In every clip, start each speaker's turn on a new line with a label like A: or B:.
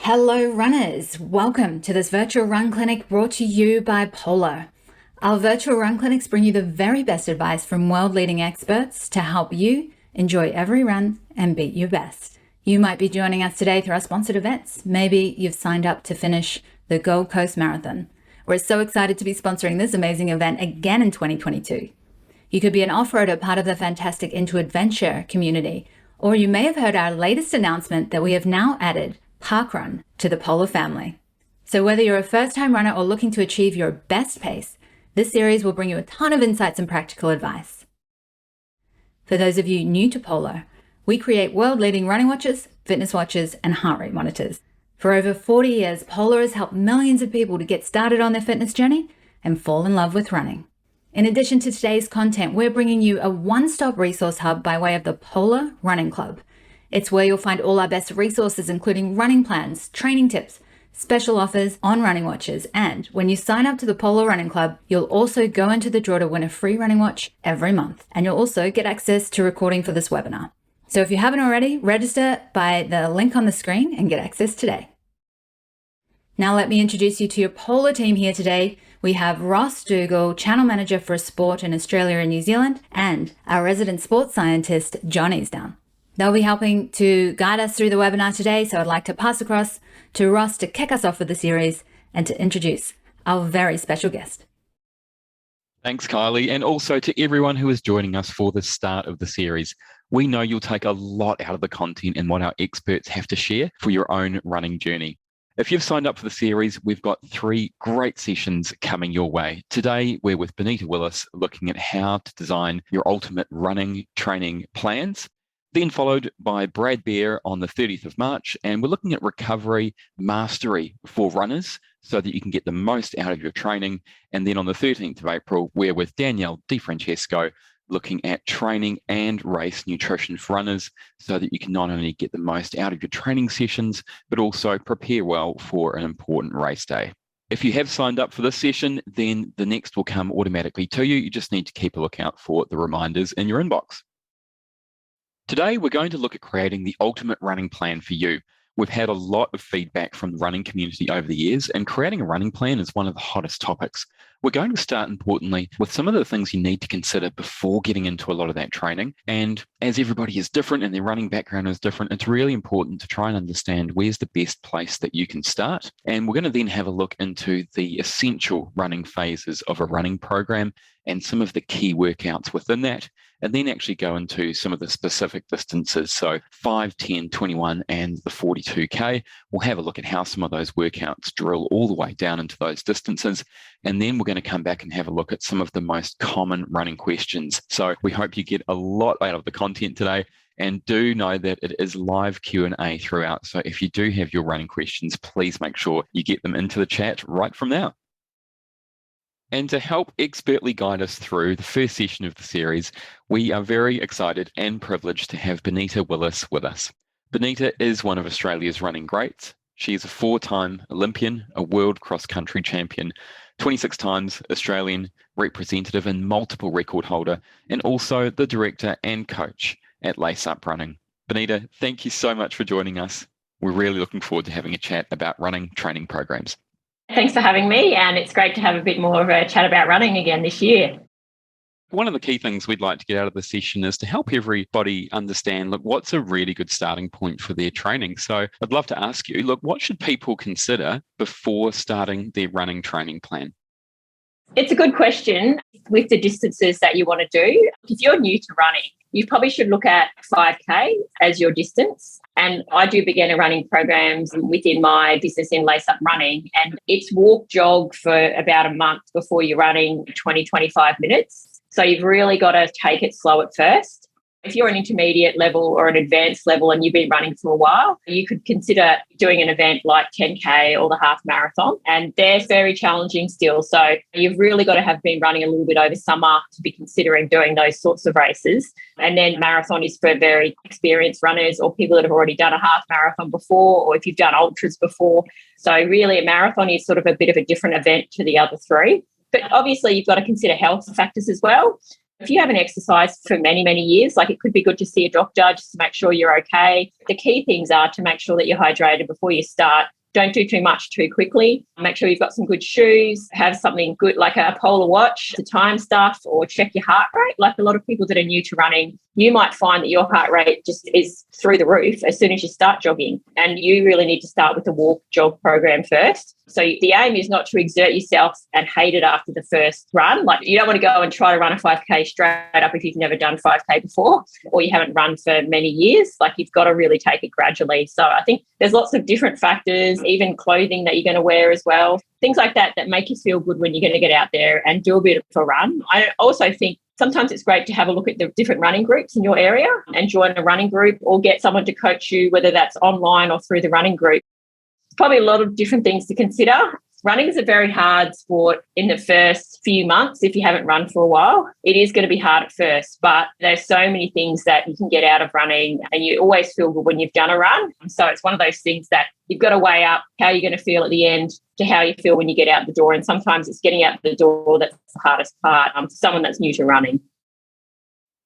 A: Hello runners, welcome to this virtual run clinic brought to you by PLAR. Our virtual run clinics bring you the very best advice from world-leading experts to help you enjoy every run and beat your best. You might be joining us today through our sponsored events. Maybe you've signed up to finish the Gold Coast Marathon. We're so excited to be sponsoring this amazing event again in 2022. You could be an off-roader, part of the fantastic Into Adventure community, or you may have heard our latest announcement that we have now added parkrun to the PLAR family. So whether you're a first-time runner or looking to achieve your best pace, this series will bring you a ton of insights and practical advice. For those of you new to PLAR, we create world-leading running watches, fitness watches, and heart rate monitors. For over 40 years, PLAR has helped millions of people to get started on their fitness journey and fall in love with running. In addition to today's content, we're bringing you a one-stop resource hub by way of the PLAR Running Club. It's where you'll find all our best resources, including running plans, training tips, special offers on running watches. And when you sign up to the PLAR Running Club, you'll also go into the draw to win a free running watch every month. And you'll also get access to recording for this webinar. So if you haven't already, register by the link on the screen and get access today. Now let me introduce you to your PLAR team here today. We have Ross Dougal, Channel Manager for Sport in Australia and New Zealand, and our resident sports scientist, John Easdown. They'll be helping to guide us through the webinar today, so I'd like to pass across to Ross to kick us off with the series and to introduce our very special guest.
B: Thanks, Kylie, and also to everyone who is joining us for the start of the series. We know you'll take a lot out of the content and what our experts have to share for your own running journey. If you've signed up for the series, we've got 3 great sessions coming your way. Today, we're with Benita Willis looking at how to design your ultimate running training plans. Then followed by Brad Bear on the 30th of March, and we're looking at recovery mastery for runners so that you can get the most out of your training. And then on the 13th of April, we're with Danielle DiFrancesco looking at training and race nutrition for runners so that you can not only get the most out of your training sessions, but also prepare well for an important race day. If you have signed up for this session, then the next will come automatically to you. You just need to keep a lookout for the reminders in your inbox. Today, we're going to look at creating the ultimate running plan for you. We've had a lot of feedback from the running community over the years, and creating a running plan is one of the hottest topics. We're going to start, importantly, with some of the things you need to consider before getting into a lot of that training. And as everybody is different and their running background is different, it's really important to try and understand where's the best place that you can start. And we're going to then have a look into the essential running phases of a running program and some of the key workouts within that, and then actually go into some of the specific distances. So 5, 10, 21, and the 42K. We'll have a look at how some of those workouts drill all the way down into those distances. And then we're going to come back and have a look at some of the most common running questions. So we hope you get a lot out of the content today. And do know that it is live Q&A throughout. So if you do have your running questions, please make sure you get them into the chat right from now. And to help expertly guide us through the first session of the series, we are very excited and privileged to have Benita Willis with us. Benita is one of Australia's running greats. She is a 4-time Olympian, a world cross-country champion, 26 times Australian representative and multiple record holder, and also the director and coach at Lace Up Running. Benita, thank you so much for joining us. We're really looking forward to having a chat about running training programs.
C: Thanks for having me, and it's great to have a bit more of a chat about running again this year.
B: One of the key things we'd like to get out of the session is to help everybody understand, look, what's a really good starting point for their training. So I'd love to ask you, look, what should people consider before starting their running training plan?
C: It's a good question with the distances that you want to do. If you're new to running, you probably should look at 5K as your distance. And I do beginner running programs within my business in Lace Up Running. And it's walk jog for about a month before you're running 20, 25 minutes. So you've really got to take it slow at first. If you're an intermediate level or an advanced level and you've been running for a while, you could consider doing an event like 10K or the half marathon. And they're very challenging still. So you've really got to have been running a little bit over summer to be considering doing those sorts of races. And then marathon is for very experienced runners or people that have already done a half marathon before, or if you've done ultras before. So really a marathon is sort of a bit of a different event to the other 3. But obviously you've got to consider health factors as well. If you haven't exercised for many, many years, like it could be good to see a doctor just to make sure you're okay. The key things are to make sure that you're hydrated before you start. Don't do too much too quickly. Make sure you've got some good shoes, have something good like a polar watch to time stuff, or check your heart rate. Like a lot of people that are new to running, you might find that your heart rate just is through the roof as soon as you start jogging. And you really need to start with the walk jog program first. So the aim is not to exert yourself and hate it after the first run. Like you don't want to go and try to run a 5K straight up if you've never done 5K before or you haven't run for many years. Like you've got to really take it gradually. So I think there's lots of different factors, even clothing that you're going to wear as well. Things like that make you feel good when you're going to get out there and do a bit of a run. I also think sometimes it's great to have a look at the different running groups in your area and join a running group or get someone to coach you, whether that's online or through the running group. Probably a lot of different things to consider. Running is a very hard sport in the first few months if you haven't run for a while. It is going to be hard at first, but there's so many things that you can get out of running and you always feel good when you've done a run. So it's one of those things that you've got to weigh up how you're going to feel at the end to how you feel when you get out the door. And sometimes it's getting out the door that's the hardest part for someone that's new to running.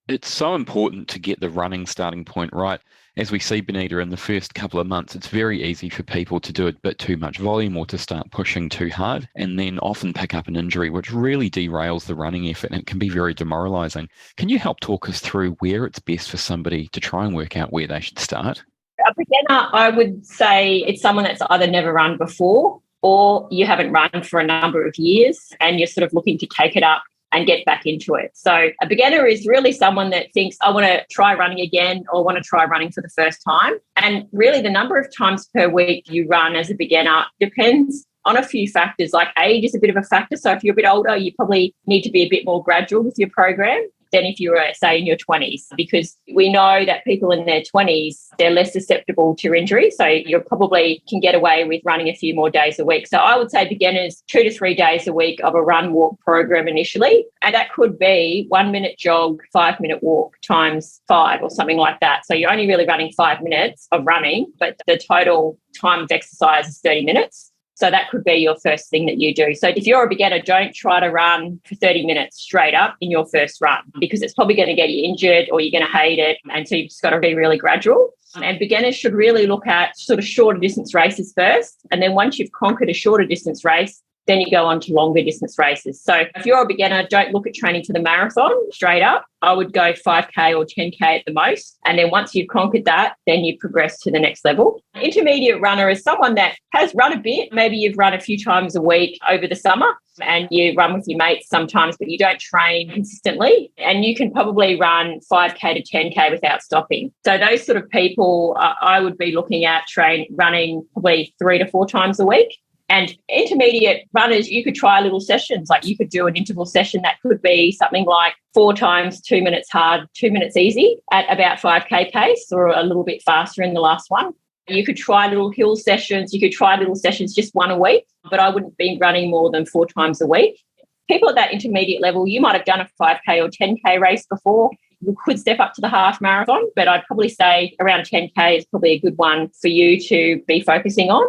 B: It's so important to get the running starting point right. As we see, Benita, in the first couple of months, it's very easy for people to do a bit too much volume or to start pushing too hard and then often pick up an injury, which really derails the running effort and it can be very demoralising. Can you help talk us through where it's best for somebody to try and work out where they should start?
C: A beginner, I would say it's someone that's either never run before or you haven't run for a number of years and you're sort of looking to take it up and get back into it. So a beginner is really someone that thinks, I want to try running again or want to try running for the first time. And really the number of times per week you run as a beginner depends on a few factors. Like age is a bit of a factor. So if you're a bit older, you probably need to be a bit more gradual with your program than if you were, say, in your 20s, because we know that people in their 20s, they're less susceptible to injury. So you probably can get away with running a few more days a week. So I would say beginners 2 to 3 days a week of a run walk program initially. And that could be 1 minute jog, 5 minute walk times 5 or something like that. So you're only really running 5 minutes of running, but the total time of exercise is 30 minutes. So that could be your first thing that you do. So if you're a beginner, don't try to run for 30 minutes straight up in your first run because it's probably going to get you injured or you're going to hate it. And so you've just got to be really gradual. And beginners should really look at sort of shorter distance races first. And then once you've conquered a shorter distance race, then you go on to longer distance races. So if you're a beginner, don't look at training for the marathon straight up. I would go 5K or 10K at the most. And then once you've conquered that, then you progress to the next level. Intermediate runner is someone that has run a bit. Maybe you've run a few times a week over the summer and you run with your mates sometimes, but you don't train consistently. And you can probably run 5K to 10K without stopping. So those sort of people, I would be looking at running probably 3 to 4 times a week. And intermediate runners, you could try little sessions. Like you could do an interval session that could be something like 4 times 2 minutes hard, 2 minutes easy at about 5K pace or a little bit faster in the last one. You could try little hill sessions. You could try little sessions just 1 a week, but I wouldn't be running more than 4 times a week. People at that intermediate level, you might have done a 5K or 10K race before. You could step up to the half marathon, but I'd probably say around 10K is probably a good one for you to be focusing on.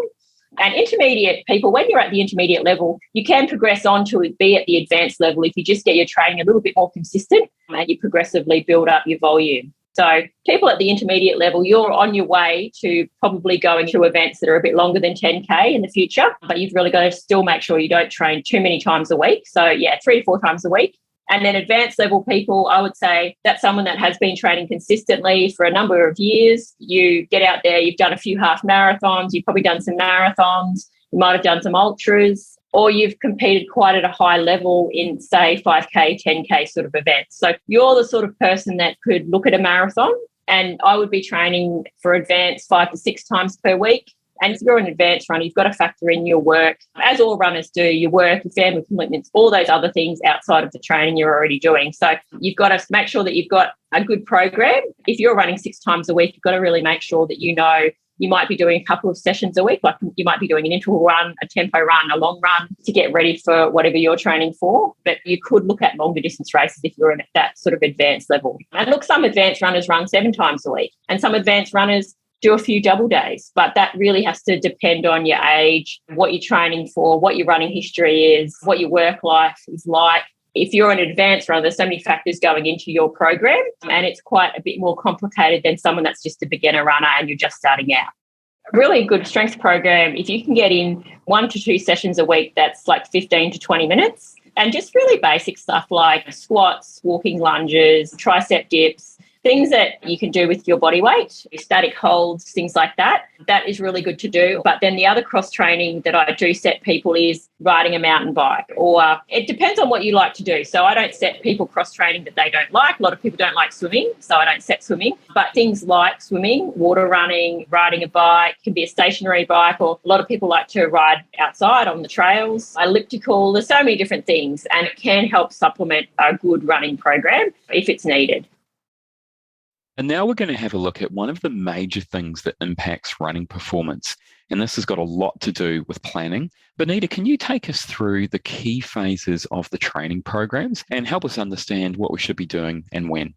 C: And intermediate people, when you're at the intermediate level, you can progress on to be at the advanced level if you just get your training a little bit more consistent and you progressively build up your volume. So people at the intermediate level, you're on your way to probably going to events that are a bit longer than 10K in the future, but you've really got to still make sure you don't train too many times a week. So 3 to 4 times a week. And then advanced level people, I would say that's someone that has been training consistently for a number of years. You get out there, you've done a few half marathons, you've probably done some marathons, you might have done some ultras, or you've competed quite at a high level in, say, 5K, 10K sort of events. So you're the sort of person that could look at a marathon, and I would be training for advanced 5 to 6 times per week. And if you're an advanced runner, you've got to factor in your work, as all runners do, your work, your family commitments, all those other things outside of the training you're already doing. So you've got to make sure that you've got a good program. If you're running 6 times a week, you've got to really make sure that you know you might be doing a couple of sessions a week, like you might be doing an interval run, a tempo run, a long run to get ready for whatever you're training for. But you could look at longer distance races if you're at that sort of advanced level. And look, some advanced runners run 7 times a week and some advanced runners do a few double days, but that really has to depend on your age, what you're training for, what your running history is, what your work life is like. If you're an advanced runner, there's so many factors going into your program, and it's quite a bit more complicated than someone that's just a beginner runner and you're just starting out. A really good strength program, if you can get in 1 to 2 sessions a week, that's like 15 to 20 minutes, and just really basic stuff like squats, walking lunges, tricep dips, things that you can do with your body weight, static holds, things like that. That is really good to do. But then the other cross training that I do set people is riding a mountain bike, or it depends on what you like to do. So I don't set people cross training that they don't like. A lot of people don't like swimming, so I don't set swimming. But things like swimming, water running, riding a bike, can be a stationary bike, or a lot of people like to ride outside on the trails, elliptical. There's so many different things, and it can help supplement a good running program if it's needed.
B: And now we're going to have a look at one of the major things that impacts running performance. And this has got a lot to do with planning. Benita, can you take us through the key phases of the training programs and help us understand what we should be doing and when?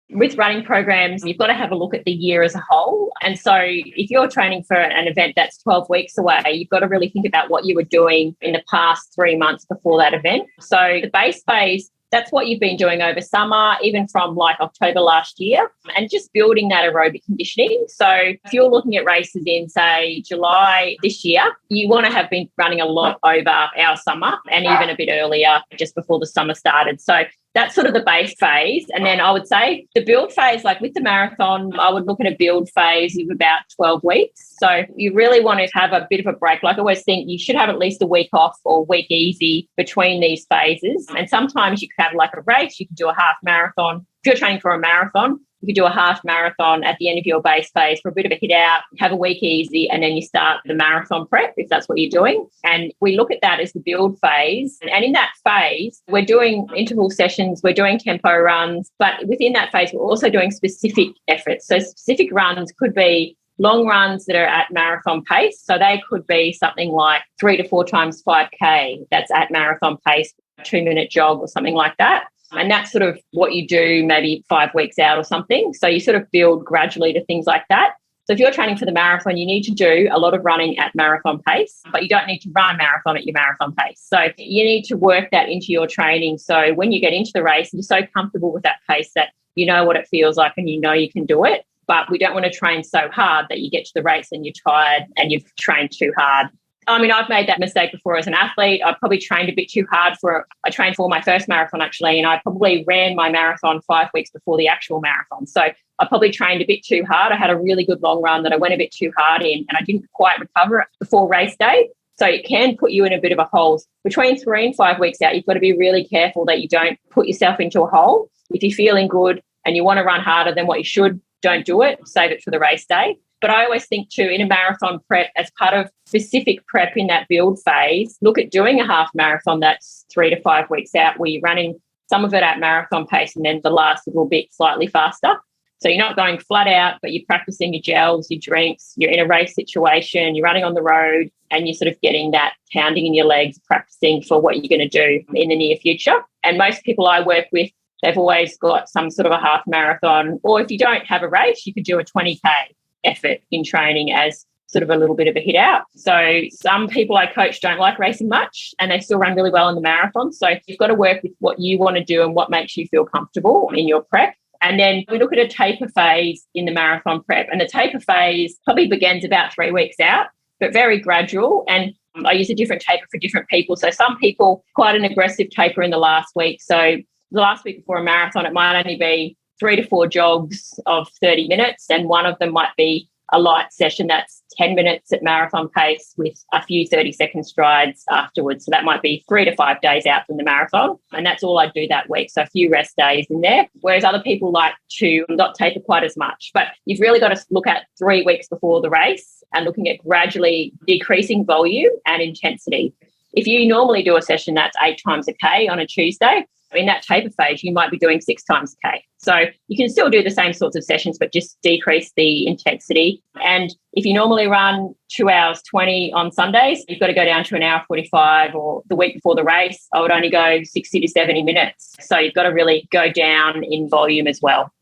C: With running programs, you've got to have a look at the year as a whole. And so if you're training for an event that's 12 weeks away, you've got to really think about what you were doing in the past 3 months before that event. So the base phase, that's what you've been doing over summer, even from like October last year, and just building that aerobic conditioning. So if you're looking at races in, say, July this year, you want to have been running a lot over our summer and even a bit earlier, just before the summer started. So that's sort of the base phase. And then I would say the build phase, like with the marathon, I would look at a build phase of about 12 weeks. So you really want to have a bit of a break. Like I always think you should have at least a week off or a week easy between these phases. And sometimes you could have like a race, you could do a half marathon. If you're training for a marathon, you could do a half marathon at the end of your base phase for a bit of a hit out, have a week easy, and then you start the marathon prep if that's what you're doing. And we look at that as the build phase. And in that phase, we're doing interval sessions, we're doing tempo runs, but within that phase, we're also doing specific efforts. So specific runs could be long runs that are at marathon pace. So they could be something like 3 to 4 times 5K. That's at marathon pace, a 2-minute jog or something like that. And that's sort of what you do maybe 5 weeks out or something. So you sort of build gradually to things like that. So if you're training for the marathon, you need to do a lot of running at marathon pace, but you don't need to run a marathon at your marathon pace. So you need to work that into your training. So when you get into the race, you're so comfortable with that pace that you know what it feels like and you know you can do it. But we don't want to train so hard that you get to the race and you're tired and you've trained too hard. I mean, I've made that mistake before as an athlete. I probably trained a bit too hard I trained for my first marathon actually, and I probably ran my marathon 5 weeks before the actual marathon. So I probably trained a bit too hard. I had a really good long run that I went a bit too hard in, and I didn't quite recover before race day. So it can put you in a bit of a hole. Between 3 and 5 weeks out, you've got to be really careful that you don't put yourself into a hole. If you're feeling good and you want to run harder than what you should, don't do it. Save it for the race day. But I always think too, in a marathon prep, as part of specific prep in that build phase, look at doing a half marathon that's 3 to 5 weeks out, where you're running some of it at marathon pace and then the last little bit slightly faster. So you're not going flat out, but you're practicing your gels, your drinks, you're in a race situation, you're running on the road, and you're sort of getting that pounding in your legs, practicing for what you're going to do in the near future. And most people I work with, they've always got some sort of a half marathon, or if you don't have a race, you could do a 20K effort in training as sort of a little bit of a hit out. So some people I coach don't like racing much and they still run really well in the marathon. So you've got to work with what you want to do and what makes you feel comfortable in your prep. And then we look at a taper phase in the marathon prep, and the taper phase probably begins about 3 weeks out, but very gradual. And I use a different taper for different people. So some people, quite an aggressive taper in the last week. So the last week before a marathon, it might only be 3 to 4 jogs of 30 minutes, and one of them might be a light session that's 10 minutes at marathon pace with a few 30-second strides afterwards. So that might be 3 to 5 days out from the marathon, and that's all I do that week. So a few rest days in there, whereas other people like to not taper quite as much. But you've really got to look at 3 weeks before the race and looking at gradually decreasing volume and intensity. If you normally do a session that's 8 times a K on a Tuesday, in that taper phase, you might be doing 6 times a K. So you can still do the same sorts of sessions, but just decrease the intensity. And if you normally run 2 hours 20 on Sundays, you've got to go down to 1 hour 45, or the week before the race, I would only go 60 to 70 minutes. So you've got to really go down in volume as well.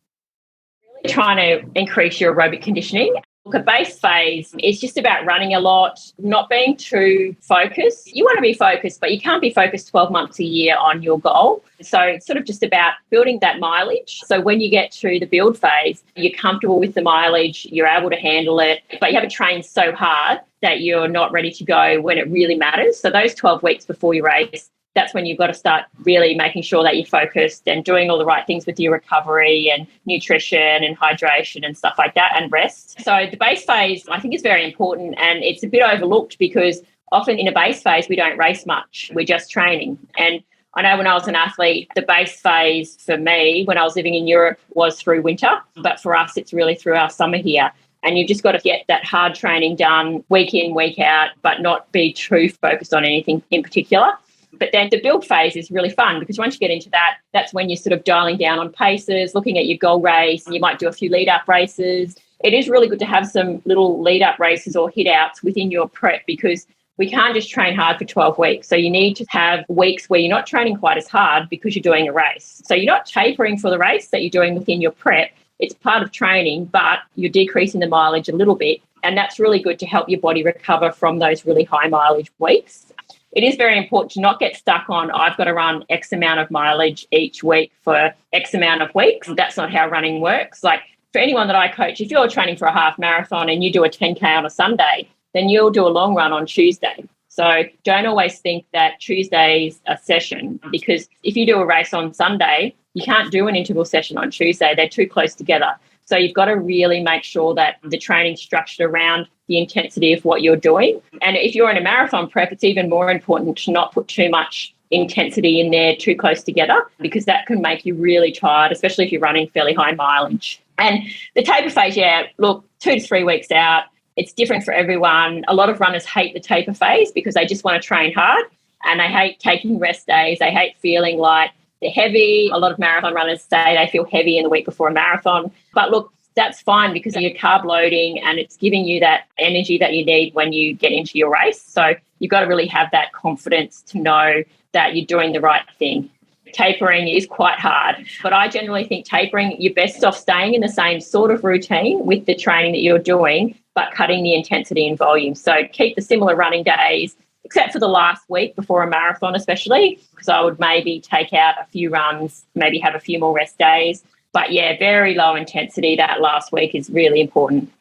C: Really trying to increase your aerobic conditioning. Look, a base phase is just about running a lot, not being too focused. You want to be focused, but you can't be focused 12 months a year on your goal. So it's sort of just about building that mileage. So when you get to the build phase, you're comfortable with the mileage, you're able to handle it, but you haven't trained so hard that you're not ready to go when it really matters. So those 12 weeks before you race, that's when you've got to start really making sure that you're focused and doing all the right things with your recovery and nutrition and hydration and stuff like that, and rest. So the base phase, I think, is very important, and it's a bit overlooked because often in a base phase, we don't race much. We're just training. And I know when I was an athlete, the base phase for me when I was living in Europe was through winter, but for us, it's really through our summer here. And you've just got to get that hard training done week in, week out, but not be too focused on anything in particular. But then the build phase is really fun because once you get into that, that's when you're sort of dialing down on paces, looking at your goal race. You might do a few lead-up races. It is really good to have some little lead-up races or hit-outs within your prep because we can't just train hard for 12 weeks. So you need to have weeks where you're not training quite as hard because you're doing a race. So you're not tapering for the race that you're doing within your prep. It's part of training, but you're decreasing the mileage a little bit. And that's really good to help your body recover from those really high mileage weeks. It is very important to not get stuck on, I've got to run X amount of mileage each week for X amount of weeks. That's not how running works. Like for anyone that I coach, if you're training for a half marathon and you do a 10K on a Sunday, then you'll do a long run on Tuesday. So don't always think that Tuesday's a session, because if you do a race on Sunday, you can't do an interval session on Tuesday. They're too close together. So you've got to really make sure that the training's structured around the intensity of what you're doing. And if you're in a marathon prep, it's even more important to not put too much intensity in there too close together, because that can make you really tired, especially if you're running fairly high mileage. And the taper phase, look, 2 to 3 weeks out, it's different for everyone. A lot of runners hate the taper phase because they just want to train hard and they hate taking rest days. They hate feeling like they're heavy. A lot of marathon runners say they feel heavy in the week before a marathon. But look, that's fine because you're carb loading and it's giving you that energy that you need when you get into your race. So you've got to really have that confidence to know that you're doing the right thing. Tapering is quite hard, but I generally think tapering, you're best off staying in the same sort of routine with the training that you're doing, but cutting the intensity and volume. So keep the similar running days, except for the last week before a marathon especially, because I would maybe take out a few runs, maybe have a few more rest days. But very low intensity that last week is really important.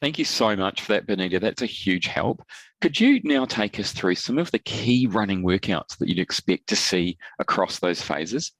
B: Thank you so much for that, Benita. That's a huge help. Could you now take us through some of the key running workouts that you'd expect to see across those phases?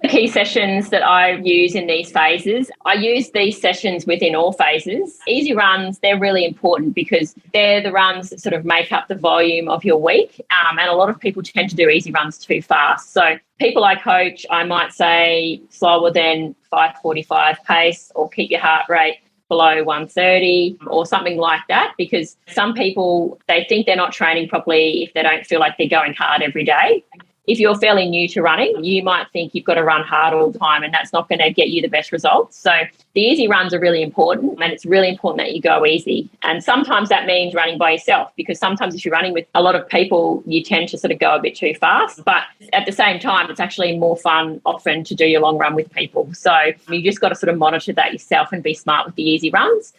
C: The key sessions that I use in these phases, I use these sessions within all phases. Easy runs, they're really important because they're the runs that sort of make up the volume of your week. And a lot of people tend to do easy runs too fast. So people I coach, I might say slower than 5:45 pace, or keep your heart rate below 130 or something like that, because some people, they think they're not training properly if they don't feel like they're going hard every day. If you're fairly new to running, you might think you've got to run hard all the time and that's not going to get you the best results. So the easy runs are really important, and it's really important that you go easy. And sometimes that means running by yourself, because sometimes if you're running with a lot of people, you tend to sort of go a bit too fast. But at the same time, it's actually more fun often to do your long run with people. So you just got to sort of monitor that yourself and be smart with the easy runs.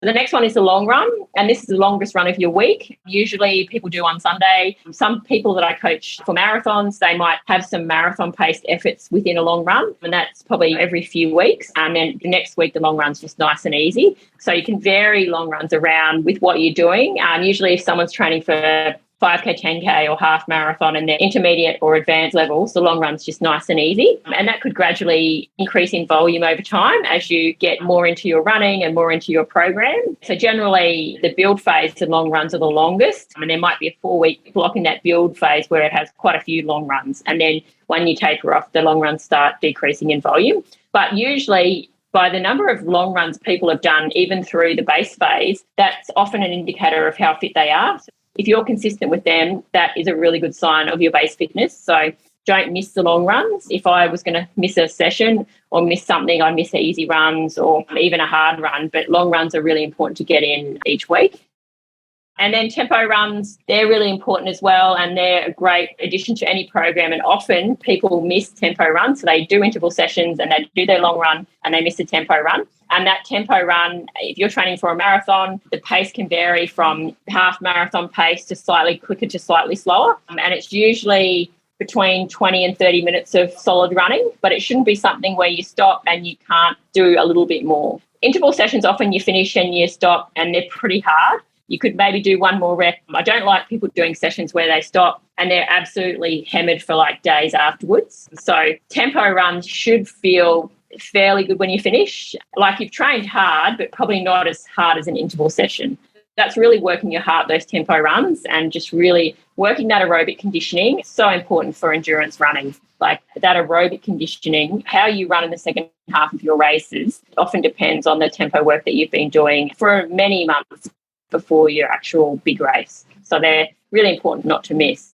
C: The next one is the long run, and this is the longest run of your week. Usually people do on Sunday. Some people that I coach for marathons, they might have some marathon-paced efforts within a long run, and that's probably every few weeks. And then the next week, the long run's just nice and easy. So you can vary long runs around with what you're doing. Usually if someone's training for 5K, 10K or half marathon and they're intermediate or advanced levels, the long run's just nice and easy. And that could gradually increase in volume over time as you get more into your running and more into your program. So generally the build phase, the long runs are the longest. And there might be a 4-week block in that build phase where it has quite a few long runs. And then when you taper off, the long runs start decreasing in volume. But usually by the number of long runs people have done, even through the base phase, that's often an indicator of how fit they are. If you're consistent with them, that is a really good sign of your base fitness. So don't miss the long runs. If I was going to miss a session or miss something, I'd miss the easy runs or even a hard run. But long runs are really important to get in each week. And then tempo runs, they're really important as well, and they're a great addition to any program. And often people miss tempo runs, so they do interval sessions and they do their long run and they miss a tempo run. And that tempo run, if you're training for a marathon, the pace can vary from half marathon pace to slightly quicker to slightly slower. And it's usually between 20 and 30 minutes of solid running, but it shouldn't be something where you stop and you can't do a little bit more. Interval sessions, often you finish and you stop and they're pretty hard. You could maybe do one more rep. I don't like people doing sessions where they stop and they're absolutely hammered for like days afterwards. So tempo runs should feel fairly good when you finish. Like you've trained hard, but probably not as hard as an interval session. That's really working your heart, those tempo runs, and just really working that aerobic conditioning. It's so important for endurance running. Like that aerobic conditioning, how you run in the second half of your races often depends on the tempo work that you've been doing for many months before your actual big race. So they're really important not to miss.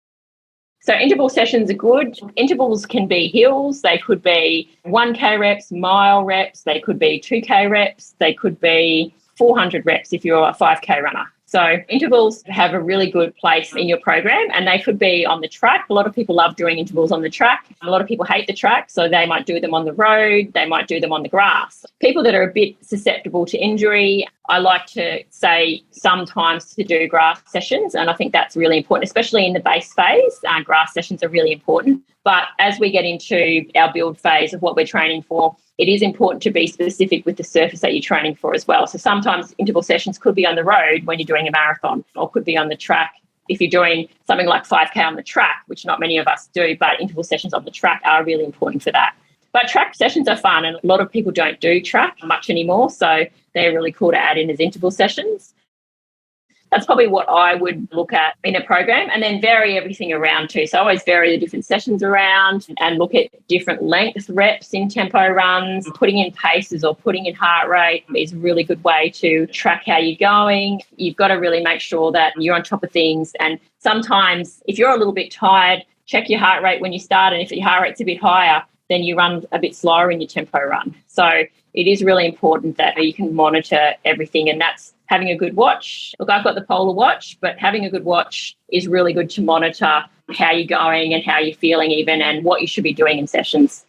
C: So interval sessions are good. Intervals can be hills. They could be 1K reps, mile reps. They could be 2K reps. They could be 400 reps if you're a 5K runner. So intervals have a really good place in your program, and they could be on the track. A lot of people love doing intervals on the track. A lot of people hate the track, so they might do them on the road. They might do them on the grass. People that are a bit susceptible to injury, I like to say sometimes to do grass sessions, and I think that's really important, especially in the base phase. Grass sessions are really important. But as we get into our build phase of what we're training for, it is important to be specific with the surface that you're training for as well. So sometimes interval sessions could be on the road when you're doing a marathon, or could be on the track if you're doing something like 5K on the track, which not many of us do, but interval sessions on the track are really important for that. But track sessions are fun, and a lot of people don't do track much anymore, so they're really cool to add in as interval sessions. That's probably what I would look at in a program, and then vary everything around too. So I always vary the different sessions around and look at different length reps in tempo runs. Putting in paces or putting in heart rate is a really good way to track how you're going. You've got to really make sure that you're on top of things. And sometimes if you're a little bit tired, check your heart rate when you start. And if your heart rate's a bit higher, then you run a bit slower in your tempo run. So it is really important that you can monitor everything, and that's having a good watch. Look, I've got the Polar watch, but having a good watch is really good to monitor how you're going and how you're feeling even, and what you should be doing in sessions.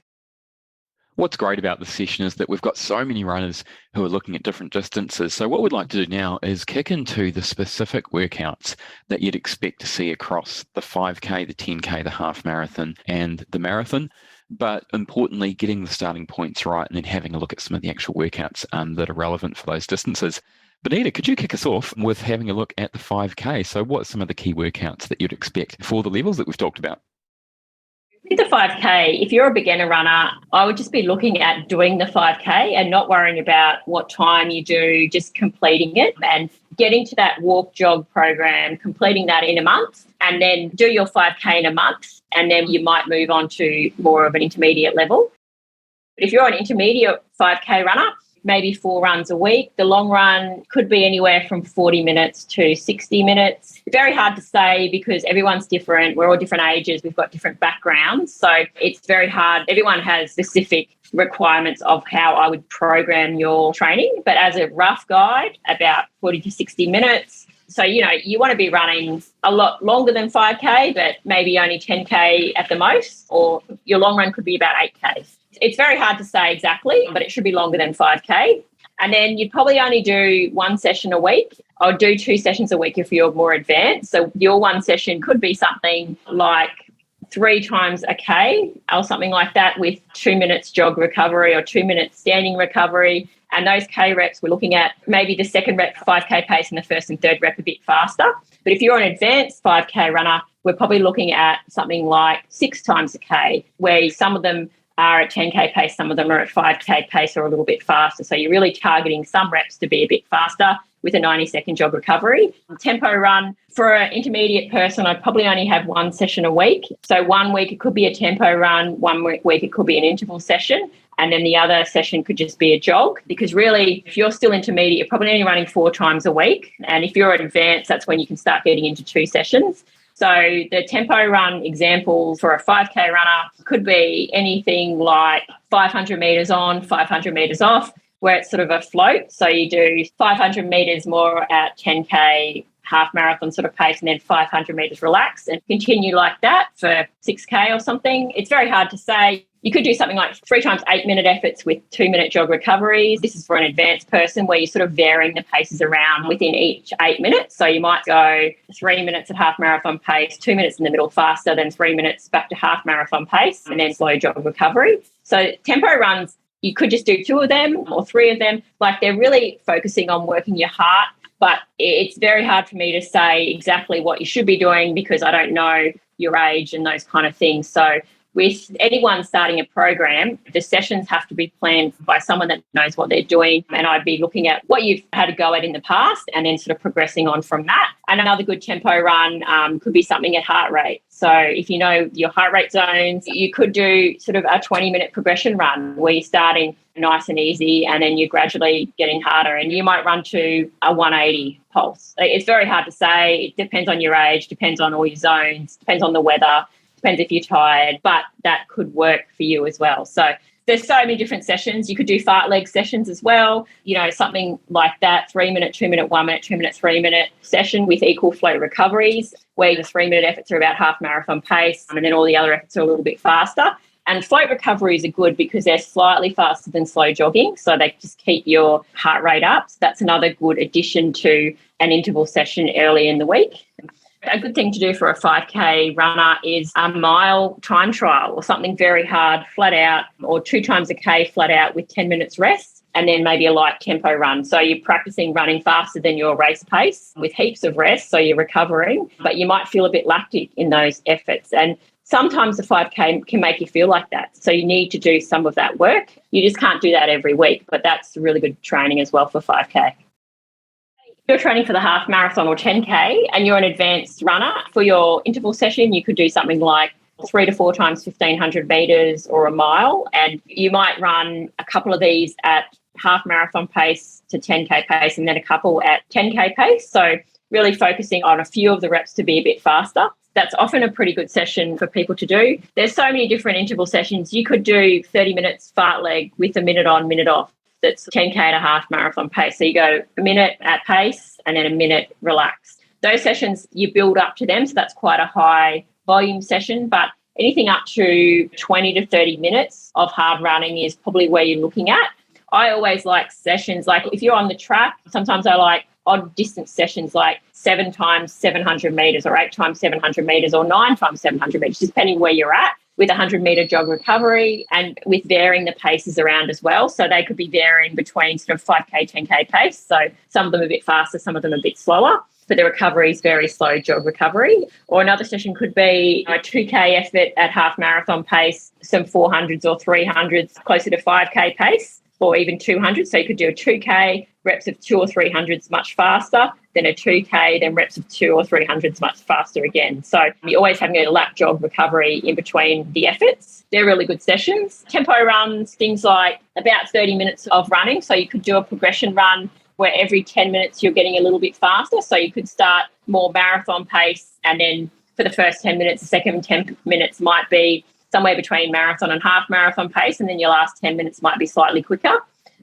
B: What's great about the session is that we've got so many runners who are looking at different distances. So what we'd like to do now is kick into the specific workouts that you'd expect to see across the 5K, the 10K, the half marathon and the marathon. But importantly, getting the starting points right and then having a look at some of the actual workouts that are relevant for those distances. Benita, could you kick us off with having a look at the 5K? So what are some of the key workouts that you'd expect for the levels that we've talked about?
C: With the 5K, if you're a beginner runner, I would just be looking at doing the 5K and not worrying about what time you do, just completing it and getting to that walk jog program, completing that in a month, and then do your 5K in a month, and then you might move on to more of an intermediate level. But if you're an intermediate 5K runner, maybe 4 runs a week. The long run could be anywhere from 40 minutes to 60 minutes. Very hard to say because everyone's different. We're all different ages. We've got different backgrounds. So it's very hard. Everyone has specific requirements of how I would program your training. But as a rough guide, about 40 to 60 minutes. So, you want to be running a lot longer than 5K, but maybe only 10K at the most, or your long run could be about 8K. It's very hard to say exactly, but it should be longer than 5K. And then you'd probably only do 1 session a week. I would do 2 sessions a week if you're more advanced. So your 1 session could be something like 3 times a K or something like that, with 2 minutes jog recovery or 2 minutes standing recovery. And those K reps, we're looking at maybe the second rep 5K pace and the first and third rep a bit faster. But if you're an advanced 5K runner, we're probably looking at something like 6 times a K, where some of them are at 10K pace, some of them are at 5K pace or a little bit faster. So you're really targeting some reps to be a bit faster with a 90-second jog recovery. Tempo run, for an intermediate person, I'd probably only have 1 session a week. So 1 week it could be a tempo run, 1 week it could be an interval session, and then the other session could just be a jog. Because really, if you're still intermediate, you're probably only running 4 times a week. And if you're at advanced, that's when you can start getting into 2 sessions. So the tempo run example for a 5K runner could be anything like 500 metres on, 500 metres off, where it's sort of a float. So you do 500 metres more at 10K half marathon sort of pace and then 500 meters relaxed and continue like that for 6K or something. It's very hard to say. You could do something like 3 times 8-minute efforts with 2-minute jog recoveries. This is for an advanced person where you're sort of varying the paces around within each 8 minutes. So you might go 3 minutes at half marathon pace, 2 minutes in the middle faster, then 3 minutes back to half marathon pace, and then slow jog recovery. So tempo runs, you could just do 2 of them or 3 of them. Like, they're really focusing on working your heart. But it's very hard for me to say exactly what you should be doing because I don't know your age and those kind of things. So with anyone starting a program, the sessions have to be planned by someone that knows what they're doing. And I'd be looking at what you've had a go at in the past and then sort of progressing on from that. And another good tempo run could be something at heart rate. So if you know your heart rate zones, you could do sort of a 20-minute progression run where you're starting nice and easy and then you're gradually getting harder. And you might run to a 180 pulse. It's very hard to say. It depends on your age, depends on all your zones, depends on the weather. Depends if you're tired, but that could work for you as well. So there's so many different sessions. You could do fartlek sessions as well, something like that, 3-minute, 2-minute, 1-minute, 2-minute, 3-minute session with equal flow recoveries, where the 3-minute efforts are about half marathon pace and then all the other efforts are a little bit faster. And float recoveries are good because they're slightly faster than slow jogging, so they just keep your heart rate up. So that's another good addition to an interval session early in the week. A good thing to do for a 5K runner is a mile time trial or something very hard, flat out, or 2 times a K flat out with 10 minutes rest, and then maybe a light tempo run. So you're practicing running faster than your race pace with heaps of rest, so you're recovering, but you might feel a bit lactic in those efforts. And sometimes the 5K can make you feel like that. So you need to do some of that work. You just can't do that every week, but that's really good training as well for 5K. You're training for the half marathon or 10K and you're an advanced runner, for your interval session, you could do something like 3 to 4 times 1,500 metres or a mile. And you might run a couple of these at half marathon pace to 10K pace and then a couple at 10K pace. So really focusing on a few of the reps to be a bit faster. That's often a pretty good session for people to do. There's so many different interval sessions. You could do 30 minutes fartlek with a minute on, minute off. That's 10K at a half marathon pace. So you go a minute at pace and then a minute relaxed. Those sessions, you build up to them. So that's quite a high volume session, but anything up to 20 to 30 minutes of hard running is probably where you're looking at. I always like sessions, like if you're on the track, sometimes I like odd distance sessions like 7 times 700 metres or 8 times 700 metres or 9 times 700 metres, depending where you're at, with a 100-metre jog recovery and with varying the paces around as well. So they could be varying between sort of 5K, 10K pace. So some of them a bit faster, some of them a bit slower. But the recovery is very slow jog recovery. Or another session could be a 2K effort at half marathon pace, some 400s or 300s, closer to 5K pace, or even 200. So you could do a 2K, reps of 2 or 300s much faster, then a 2K, then reps of 2 or 300s much faster again. So you're always having a lap jog recovery in between the efforts. They're really good sessions. Tempo runs, things like about 30 minutes of running. So you could do a progression run where every 10 minutes you're getting a little bit faster. So you could start more marathon pace and then for the first 10 minutes, the second 10 minutes might be somewhere between marathon and half marathon pace, and then your last 10 minutes might be slightly quicker.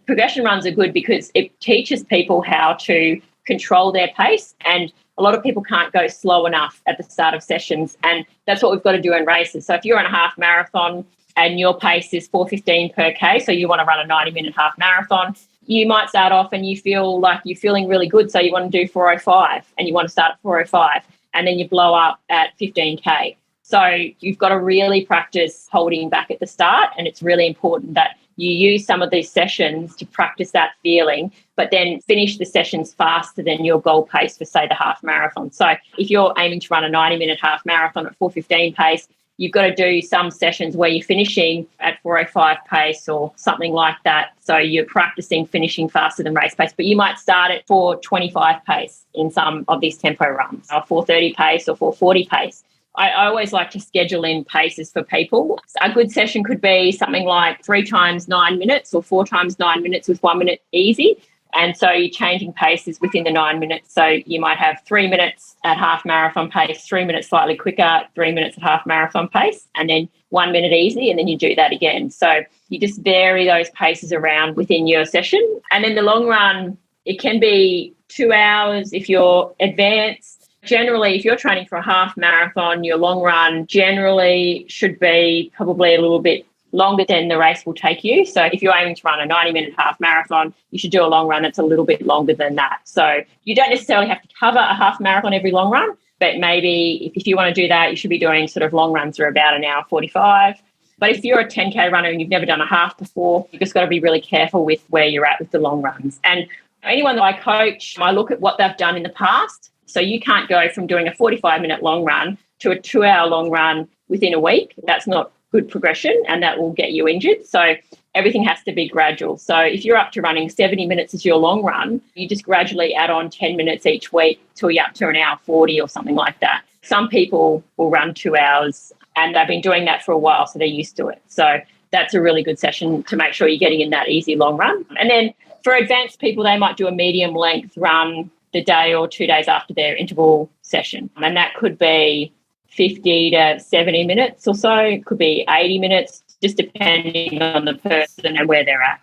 C: Progression runs are good because it teaches people how to control their pace, and a lot of people can't go slow enough at the start of sessions, and that's what we've got to do in races. So if you're on a half marathon and your pace is 4:15 per K, so you want to run a 90-minute half marathon, you might start off and you feel like you're feeling really good, so you want to do 4:05 and you want to start at 4:05, and then you blow up at 15K. So you've got to really practice holding back at the start, and it's really important that you use some of these sessions to practice that feeling, but then finish the sessions faster than your goal pace for, say, the half marathon. So if you're aiming to run a 90-minute half marathon at 4:15 pace, you've got to do some sessions where you're finishing at 4:05 pace or something like that. So you're practicing finishing faster than race pace, but you might start at 4:25 pace in some of these tempo runs, or 4:30 pace or 4:40 pace. I always like to schedule in paces for people. A good session could be something like 3 times 9 minutes or 4 times 9 minutes with 1 minute easy. And so you're changing paces within the 9 minutes. So you might have 3 minutes at half marathon pace, 3 minutes slightly quicker, 3 minutes at half marathon pace, and then 1 minute easy, and then you do that again. So you just vary those paces around within your session. And then the long run, It can be 2 hours if you're advanced. Generally, if you're training for a half marathon, your long run generally should be probably a little bit longer than the race will take you. So if you're aiming to run a 90-minute half marathon, you should do a long run that's a little bit longer than that. So you don't necessarily have to cover a half marathon every long run, but maybe if you want to do that, you should be doing sort of long runs for about an hour 45. But if you're a 10K runner and you've never done a half before, you've just got to be really careful with where you're at with the long runs. And anyone that I coach, I look at what they've done in the past. So you can't go from doing a 45-minute long run to a 2-hour long run within a week. That's not good progression, and that will get you injured. So everything has to be gradual. So if you're up to running 70 minutes as your long run, you just gradually add on 10 minutes each week till you're up to an hour 40 or something like that. Some people will run 2 hours, and they've been doing that for a while, so they're used to it. So that's a really good session to make sure you're getting in that easy long run. And then for advanced people, they might do a medium length run the day or 2 days after their interval session. And that could be 50 to 70 minutes or so. It could be 80 minutes, just depending on the person and where they're at.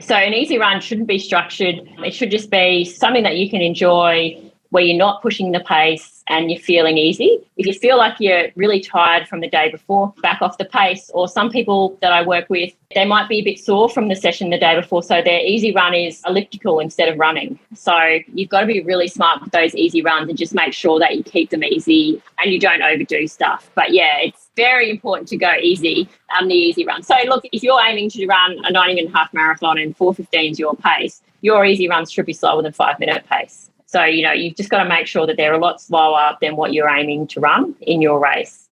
C: So an easy run shouldn't be structured. It should just be something that you can enjoy, where you're not pushing the pace and you're feeling easy. If you feel like you're really tired from the day before, back off the pace. Or some people that I work with, they might be a bit sore from the session the day before, so their easy run is elliptical instead of running. So you've got to be really smart with those easy runs and just make sure that you keep them easy and you don't overdo stuff. But yeah, it's very important to go easy on the easy run. So look, if you're aiming to run a 90-minute half marathon and 4:15 is your pace, your easy runs should be slower than 5-minute pace. So, you've just got to make sure that they're a lot slower than what you're aiming to run in your race.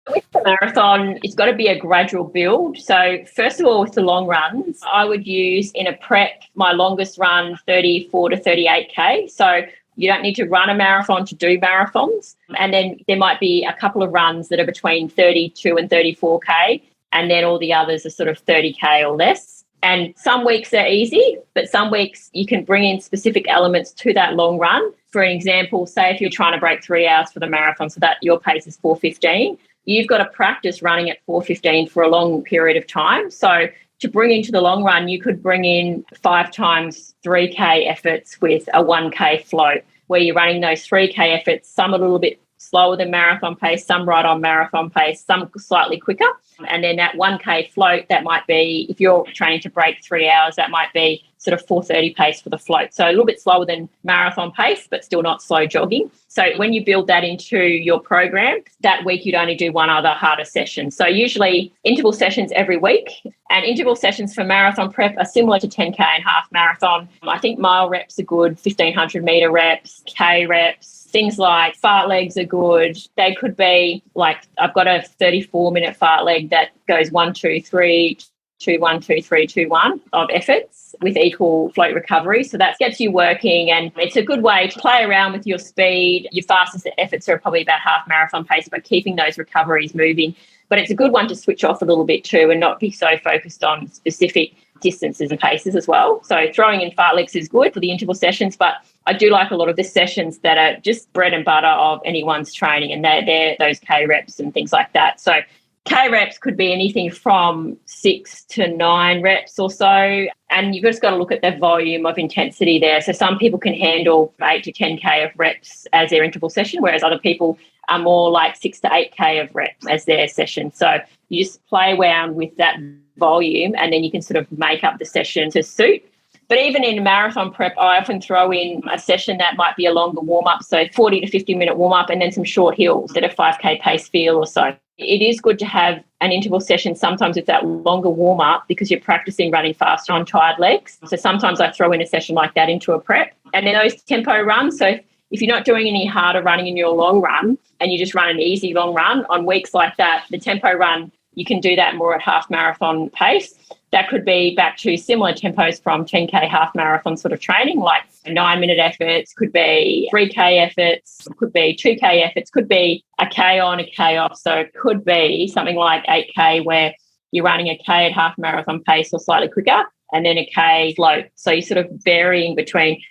C: With the marathon, it's got to be a gradual build. So first of all, with the long runs, I would use in a prep my longest run 34 to 38K. So you don't need to run a marathon to do marathons. And then there might be a couple of runs that are between 32 and 34K. And then all the others are sort of 30K or less. And some weeks are easy, but some weeks you can bring in specific elements to that long run. For an example, say if you're trying to break 3 hours for the marathon so that your pace is 4:15, you've got to practice running at 4:15 for a long period of time. So to bring into the long run, you could bring in 5 times 3K efforts with a 1K float, where you're running those 3K efforts, some a little bit slower than marathon pace, some right on marathon pace, some slightly quicker. And then that 1K float, that might be, if you're training to break 3 hours, that might be sort of 4:30 pace for the float. So a little bit slower than marathon pace, but still not slow jogging. So when you build that into your program, that week you'd only do one other harder session. So usually interval sessions every week, and interval sessions for marathon prep are similar to 10K and half marathon. I think mile reps are good, 1,500 metre reps, K reps. Things like fartlegs are good. They could be like, I've got a 34-minute fartleg that goes 1, 2, 3, 2, 1, 2, 3, 2, 1 of efforts with equal float recovery. So that gets you working, and it's a good way to play around with your speed. Your fastest efforts are probably about half marathon pace, but keeping those recoveries moving. But it's a good one to switch off a little bit too and not be so focused on specific distances and paces as well. So throwing in fartlegs is good for the interval sessions, but I do like a lot of the sessions that are just bread and butter of anyone's training, and they're those K reps and things like that. So K reps could be anything from 6 to 9 reps or so, and you've just got to look at the volume of intensity there. So some people can handle 8 to 10K of reps as their interval session, whereas other people are more like 6 to 8K of reps as their session. So you just play around with that volume, and then you can sort of make up the session to suit. But even in marathon prep, I often throw in a session that might be a longer warm-up, so 40 to 50-minute warm-up, and then some short hills at a 5K pace feel or so. It is good to have an interval session sometimes with that longer warm-up because you're practicing running faster on tired legs. So sometimes I throw in a session like that into a prep. And then those tempo runs, so if you're not doing any harder running in your long run and you just run an easy long run, on weeks like that, the tempo run, you can do that more at half marathon pace. That could be back to similar tempos from 10K half marathon sort of training, like 9-minute efforts, could be 3K efforts, could be 2K efforts, could be a K on, a K off. So it could be something like 8K where you're running a K at half marathon pace or slightly quicker, and then a K float. So you're sort of varying between,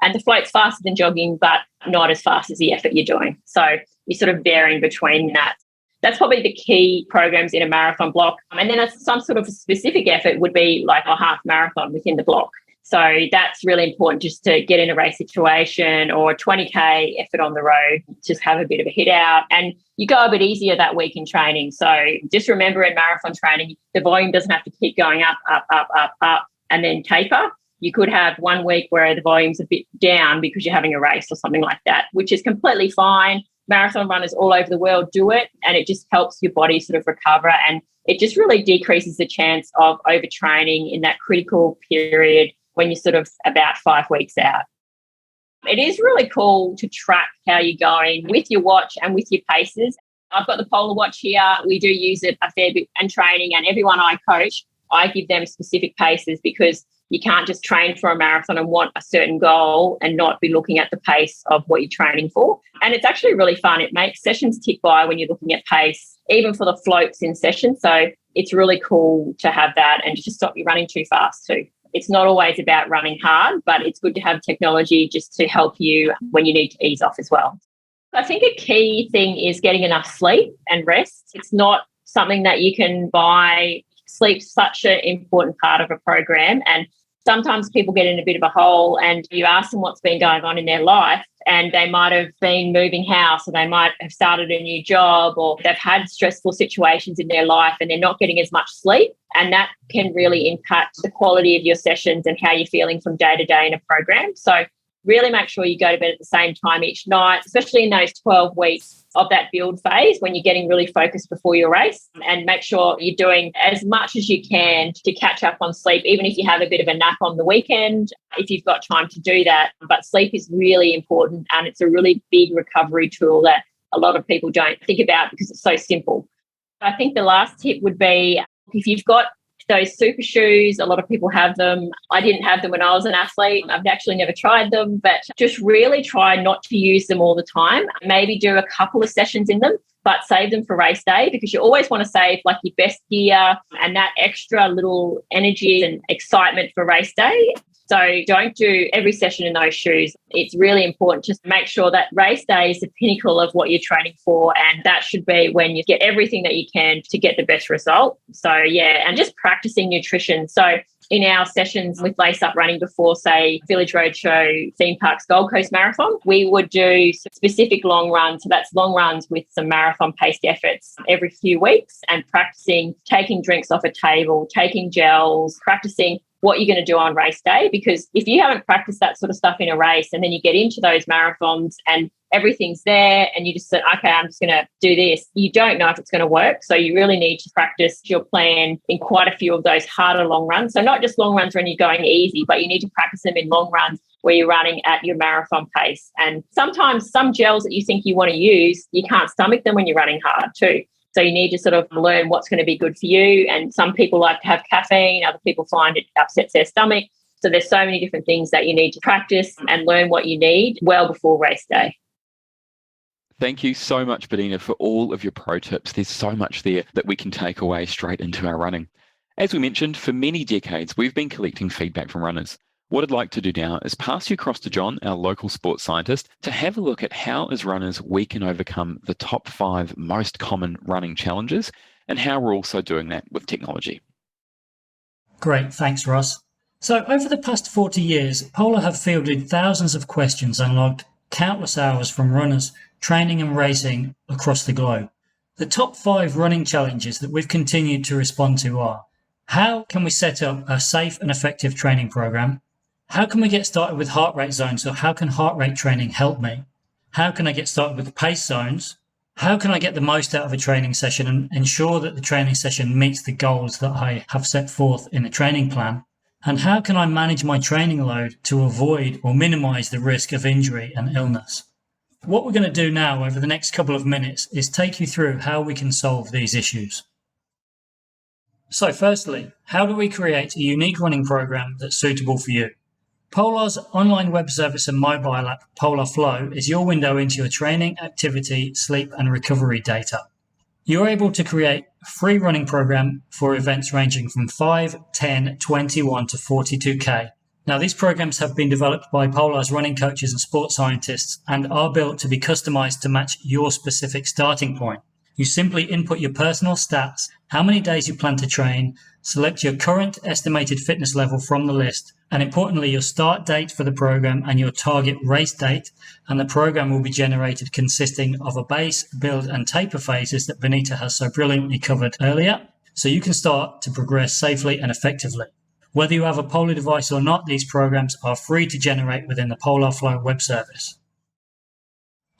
C: and the float's faster than jogging, but not as fast as the effort you're doing. So you're sort of varying between that. that's probably the key programs in a marathon block. And then some sort of specific effort would be like a half marathon within the block. So that's really important, just to get in a race situation or a 20K effort on the road, just have a bit of a hit out. And you go a bit easier that week in training. So just remember, in marathon training, the volume doesn't have to keep going up, and then taper. You could have 1 week where the volume's a bit down because you're having a race or something like that, which is completely fine. Marathon runners all over the world do it, and it just helps your body sort of recover, and it just really decreases the chance of overtraining in that critical period when you're sort of about 5 weeks out. It is really cool to track how you're going with your watch and with your paces. I've got the Polar watch here. We do use it a fair bit in training, and everyone I coach, I give them specific paces, because you can't just train for a marathon and want a certain goal and not be looking at the pace of what you're training for. And it's actually really fun. It makes sessions tick by when you're looking at pace, even for the floats in session. So it's really cool to have that and just stop you running too fast too. It's not always about running hard, but it's good to have technology just to help you when you need to ease off as well. I think a key thing is getting enough sleep and rest. It's not something that you can buy. Sleep's such an important part of a program, and sometimes people get in a bit of a hole and you ask them what's been going on in their life, and they might have been moving house, or they might have started a new job, or they've had stressful situations in their life and they're not getting as much sleep. And that can really impact the quality of your sessions and how you're feeling from day to day in a program. So really make sure you go to bed at the same time each night, especially in those 12 weeks of that build phase when you're getting really focused before your race, and make sure you're doing as much as you can to catch up on sleep, even if you have a bit of a nap on the weekend, if you've got time to do that. But sleep is really important, and it's a really big recovery tool that a lot of people don't think about because it's so simple. I think the last tip would be, if you've got those super shoes, a lot of people have them. I didn't have them when I was an athlete. I've actually never tried them, but just really try not to use them all the time. Maybe do a couple of sessions in them, but save them for race day, because you always want to save like your best gear and that extra little energy and excitement for race day. So don't do every session in those shoes. It's really important just to make sure that race day is the pinnacle of what you're training for, and that should be when you get everything that you can to get the best result. So yeah, and just practicing nutrition. So in our sessions with Lace Up Running before, say, Village Roadshow, Theme Parks, Gold Coast Marathon, we would do specific long runs. So that's long runs with some marathon paced efforts every few weeks, and practicing taking drinks off a table, taking gels, practicing what you're going to do on race day. Because if you haven't practiced that sort of stuff in a race, and then you get into those marathons and everything's there and you just say, okay, I'm just going to do this, you don't know if it's going to work. So you really need to practice your plan in quite a few of those harder long runs. So not just long runs when you're going easy, but you need to practice them in long runs where you're running at your marathon pace. And sometimes some gels that you think you want to use, you can't stomach them when you're running hard too. So you need to sort of learn what's going to be good for you. And some people like to have caffeine, other people find it upsets their stomach. So there's so many different things that you need to practice and learn what you need well before race day.
B: Thank you so much, Benita, for all of your pro tips. There's so much there that we can take away straight into our running. As we mentioned, for many decades, we've been collecting feedback from runners. What I'd like to do now is pass you across to John, our local sports scientist, to have a look at how as runners we can overcome the top 5 most common running challenges, and how we're also doing that with technology.
D: Great, thanks Ross. So over the past 40 years, Polar have fielded thousands of questions and logged countless hours from runners training and racing across the globe. The top 5 running challenges that we've continued to respond to are: how can we set up a safe and effective training program? How can we get started with heart rate zones? So how can heart rate training help me? How can I get started with pace zones? How can I get the most out of a training session and ensure that the training session meets the goals that I have set forth in the training plan? And how can I manage my training load to avoid or minimize the risk of injury and illness? What we're going to do now over the next couple of minutes is take you through how we can solve these issues. So firstly, how do we create a unique running program that's suitable for you? Polar's online web service and mobile app, Polar Flow, is your window into your training, activity, sleep, and recovery data. You're able to create a free running program for events ranging from 5, 10, 21 to 42K. Now, these programs have been developed by Polar's running coaches and sports scientists and are built to be customized to match your specific starting point. You simply input your personal stats, how many days you plan to train, select your current estimated fitness level from the list, and importantly, your start date for the program and your target race date, and the program will be generated consisting of a base, build, and taper phases that Benita has so brilliantly covered earlier, so you can start to progress safely and effectively. Whether you have a Polar device or not, these programs are free to generate within the Polar Flow web service.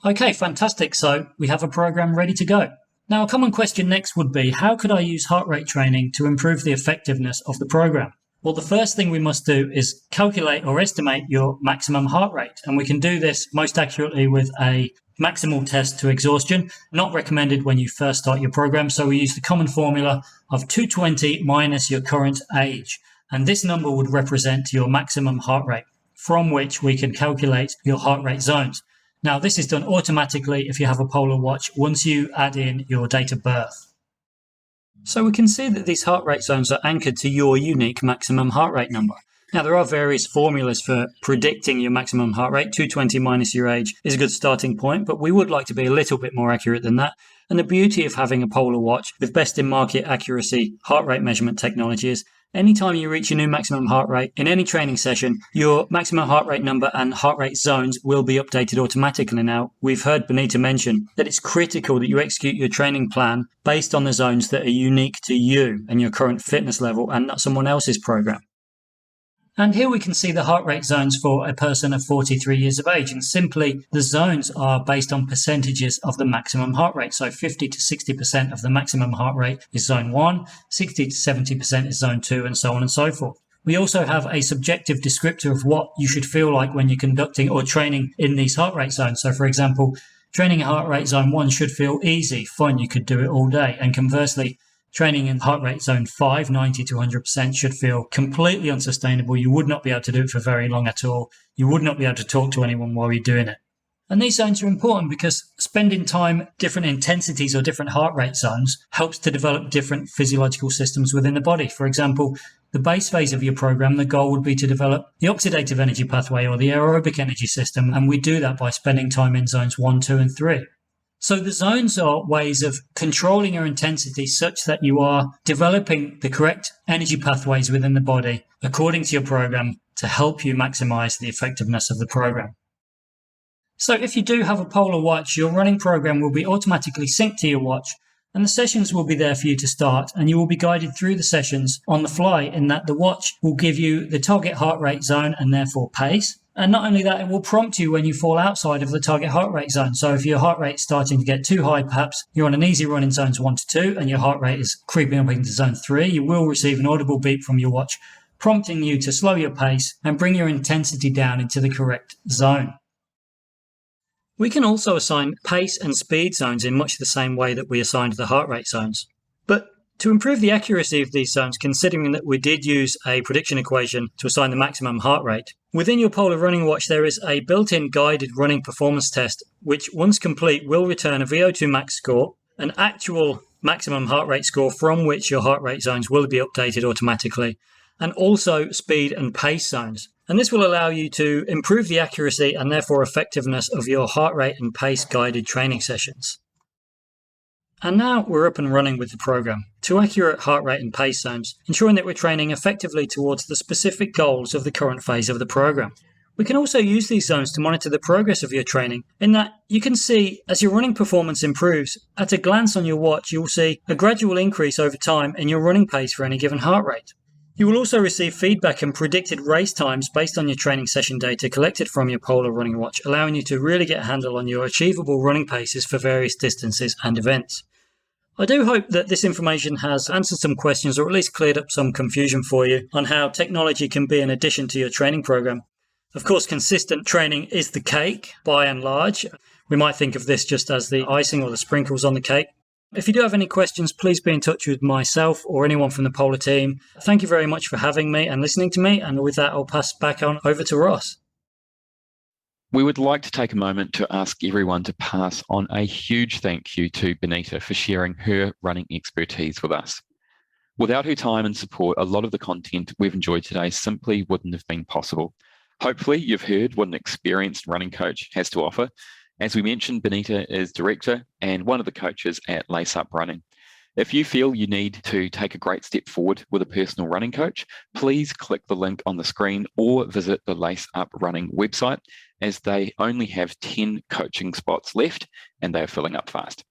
D: Okay, fantastic. So we have a program ready to go. Now, a common question next would be, how could I use heart rate training to improve the effectiveness of the program? Well, the first thing we must do is calculate or estimate your maximum heart rate. And we can do this most accurately with a maximal test to exhaustion, not recommended when you first start your program. So we use the common formula of 220 minus your current age. And this number would represent your maximum heart rate, from which we can calculate your heart rate zones. Now, this is done automatically if you have a Polar watch once you add in your date of birth. So we can see that these heart rate zones are anchored to your unique maximum heart rate number. Now, there are various formulas for predicting your maximum heart rate. 220 minus your age is a good starting point, but we would like to be a little bit more accurate than that. And the beauty of having a Polar watch with best in market accuracy heart rate measurement technology is anytime you reach your new maximum heart rate in any training session, your maximum heart rate number and heart rate zones will be updated automatically. Now, we've heard Benita mention that it's critical that you execute your training plan based on the zones that are unique to you and your current fitness level and not someone else's program. And here we can see the heart rate zones for a person of 43 years of age. And simply, the zones are based on percentages of the maximum heart rate. So 50 to 60% of the maximum heart rate is zone 1, 60 to 70% is zone 2, and so on and so forth. We also have a subjective descriptor of what you should feel like when you're conducting or training in these heart rate zones. So, for example, training in heart rate zone 1 should feel easy, fun, you could do it all day. And conversely, training in heart rate zone 5, 90 to 100%, should feel completely unsustainable. You would not be able to do it for very long at all. You would not be able to talk to anyone while you're doing it. And these zones are important because spending time different intensities or different heart rate zones helps to develop different physiological systems within the body. For example, the base phase of your program, the goal would be to develop the oxidative energy pathway or the aerobic energy system. And we do that by spending time in zones 1, 2, and 3. So the zones are ways of controlling your intensity such that you are developing the correct energy pathways within the body according to your program to help you maximize the effectiveness of the program. So if you do have a Polar watch, your running program will be automatically synced to your watch, and the sessions will be there for you to start, and you will be guided through the sessions on the fly in that the watch will give you the target heart rate zone and therefore pace. And not only that, it will prompt you when you fall outside of the target heart rate zone. So if your heart rate is starting to get too high, perhaps you're on an easy run in zones 1 to 2 and your heart rate is creeping up into zone 3, you will receive an audible beep from your watch prompting you to slow your pace and bring your intensity down into the correct zone. We can also assign pace and speed zones in much the same way that we assigned the heart rate zones. But to improve the accuracy of these zones, considering that we did use a prediction equation to assign the maximum heart rate, within your Polar running watch there is a built-in guided running performance test, which once complete will return a VO2 max score, an actual maximum heart rate score from which your heart rate zones will be updated automatically, and also speed and pace zones. And this will allow you to improve the accuracy and therefore effectiveness of your heart rate and pace guided training sessions. And now we're up and running with the program. 2 accurate heart rate and pace zones, ensuring that we're training effectively towards the specific goals of the current phase of the program. We can also use these zones to monitor the progress of your training, in that you can see as your running performance improves, at a glance on your watch, you will see a gradual increase over time in your running pace for any given heart rate. You will also receive feedback and predicted race times based on your training session data collected from your Polar running watch, allowing you to really get a handle on your achievable running paces for various distances and events. I do hope that this information has answered some questions or at least cleared up some confusion for you on how technology can be an addition to your training program. Of course, consistent training is the cake, by and large. We might think of this just as the icing or the sprinkles on the cake. If you do have any questions, please be in touch with myself or anyone from the Polar team. Thank you very much for having me and listening to me. And with that, I'll pass back on over to Ross.
B: We would like to take a moment to ask everyone to pass on a huge thank you to Benita for sharing her running expertise with us. Without her time and support, a lot of the content we've enjoyed today simply wouldn't have been possible. Hopefully, you've heard what an experienced running coach has to offer, As we mentioned, Benita is director and one of the coaches at Lace Up Running. If you feel you need to take a great step forward with a personal running coach, please click the link on the screen or visit the Lace Up Running website, as they only have 10 coaching spots left and they are filling up fast.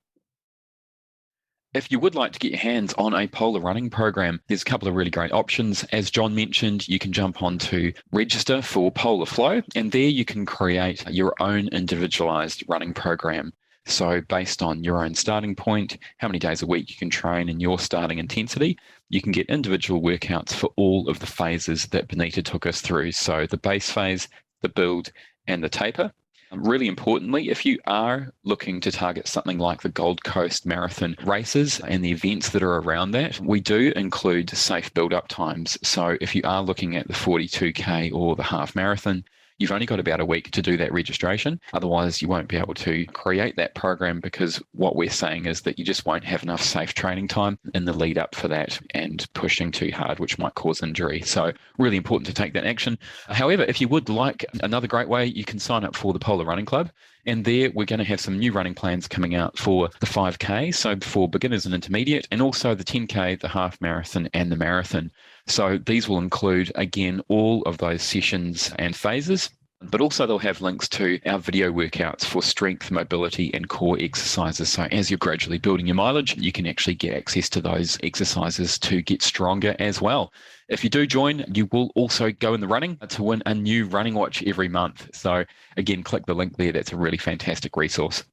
B: If you would like to get your hands on a Polar running program, there's a couple of really great options. As John mentioned, you can jump on to register for Polar Flow, and there you can create your own individualized running program. So based on your own starting point, how many days a week you can train and your starting intensity, you can get individual workouts for all of the phases that Benita took us through. So the base phase, the build, and the taper. Really importantly, if you are looking to target something like the Gold Coast Marathon races and the events that are around that, we do include safe build-up times. So if you are looking at the 42K or the half marathon, you've only got about a week to do that registration. Otherwise, you won't be able to create that program, because what we're saying is that you just won't have enough safe training time in the lead up for that and pushing too hard, which might cause injury. So really important to take that action. However, if you would like another great way, you can sign up for the Polar Running Club. And there we're going to have some new running plans coming out for the 5K, so for beginners and intermediate, and also the 10K, the half marathon, and the marathon. So these will include, again, all of those sessions and phases, but also they'll have links to our video workouts for strength, mobility, and core exercises. So as you're gradually building your mileage, you can actually get access to those exercises to get stronger as well. If you do join, you will also go in the running to win a new running watch every month. So again, click the link there. That's a really fantastic resource.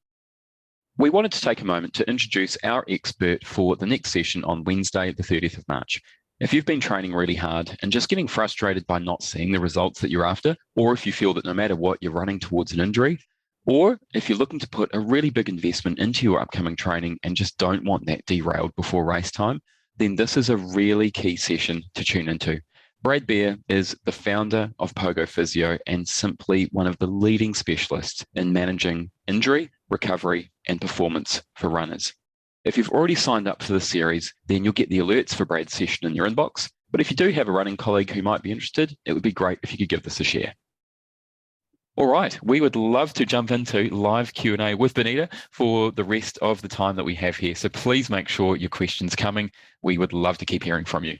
B: We wanted to take a moment to introduce our expert for the next session on Wednesday, the 30th of March. If you've been training really hard and just getting frustrated by not seeing the results that you're after, or if you feel that no matter what, you're running towards an injury, or if you're looking to put a really big investment into your upcoming training and just don't want that derailed before race time, then this is a really key session to tune into. Brad Bear is the founder of Pogo Physio and simply one of the leading specialists in managing injury, recovery, and performance for runners. If you've already signed up for the series, then you'll get the alerts for Brad's session in your inbox. But if you do have a running colleague who might be interested, it would be great if you could give this a share. All right, we would love to jump into live Q&A with Benita for the rest of the time that we have here. So please make sure your questions coming. We would love to keep hearing from you.